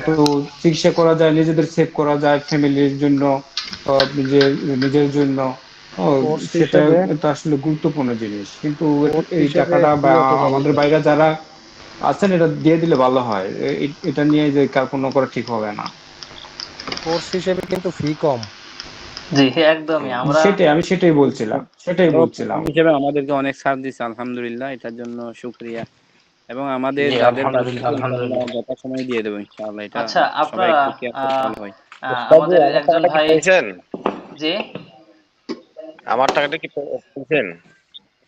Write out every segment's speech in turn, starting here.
তো চিকিৎসা করা যায়, নিজেদের সেভ করা যায়, ফ্যামিলির জন্য, নিজের নিজের জন্য। কোর্স সেটা হিসেবে তো আসলে গুরুত্বপূর্ণ জিনিস, কিন্তু কোর্স এই হিসেবে টাকাটা বা 2,000 আমাদের বাইরে যারা আছেন এটা দিয়ে দিলে ভালো হয়। এটা নিয়ে যে কার্পণ্য করা ঠিক হবে না। কোর্স হিসেবে কিন্তু ফি কম। জি একদমই আমরা আমি সেটাই তো বলছিলাম। প্রথম হিসেবে আমাদেরকে অনেক ছাড় দিচ্ছে, আলহামদুলিল্লাহ, এটার জন্য শুকরিয়া। এবং আমাদের জি যাদের বাকি আলহামদুলিল্লাহ, ইনশাআল্লাহ আলহামদুলিল্লাহ। যথাসময়ে দিয়ে দেবো ইনশাআল্লাহ। এটা আচ্ছা সবাই আপনারা একটু কেয়ার করলে আহ, ভালো হয়। উস্তাদ জি, আমাদের আমার একজন টাকাটা কি ভাই, পেয়েছেন? জি আমার টাকাটা কি পেয়েছেন?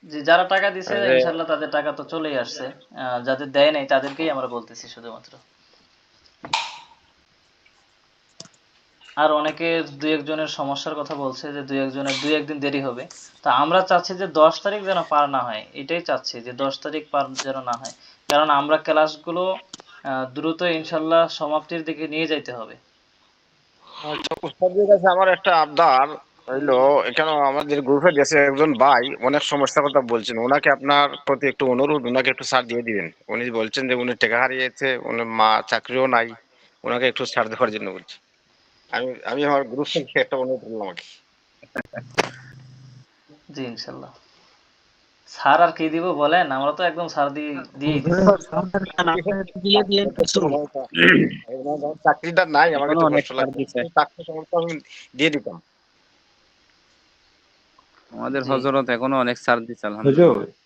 জি যারা টাকা দিছে যে ইনশাল্লাহ তাদের টাকা তো চলেই আসছে। যাদের দেয় নাই তাদেরকেই আমরা বলতেছি শুধুমাত্র। আর অনেকে দুই একজনের সমস্যার কথা বলছে যে দুই একজনের দুই একদিন দেরি হবে। তা আমরা চাচ্ছি যে 10 তারিখ যেন পার না হয়, এটাই চাচ্ছি যে 10 তারিখ পার যেন না হয়। কারণ আমরা ক্লাসগুলো দ্রুত ইনশাল্লাহ সমাপ্তির দিকে নিয়ে যাইতে হবে। আচ্ছা, উস্তাদের কাছে আমার একটা আবদার হইলো, এখানে আমাদের গ্রুপে গেছে একজন ভাই, অনেক সমস্যার কথা বলছেন। ওনাকে আপনার প্রতি একটু অনুরোধ, ওনাকে একটু ছাড় দিয়ে দিবেন। উনি বলছেন যে উনি টাকা হারিয়েছে, উনি মা চাকরিও নাই, ওনাকে একটু ছাড় দেওয়ার জন্য বলছি। আমি আমার গ্রুপ থেকে একটা অনুরোধ করলাম আর কি। জি ইনশাল্লাহ। স্যার আর কি দিব বলেন, আমরা তো একদম স্যার দিয়েই দিছি। দিয়ে দিয়ে কিছু ওনার চাকরিটা নাই, আমার এখনো কাছে অনেক কষ্ট ছাড় লাগছে। দিচ্ছে। চাকরি সমস্যা আমি দিয়ে দিতাম। আমাদের জি হজরত এখনো অনেক ছাড় দিচ্ছে, বুঝছো, আলহামদুলিল্লাহ।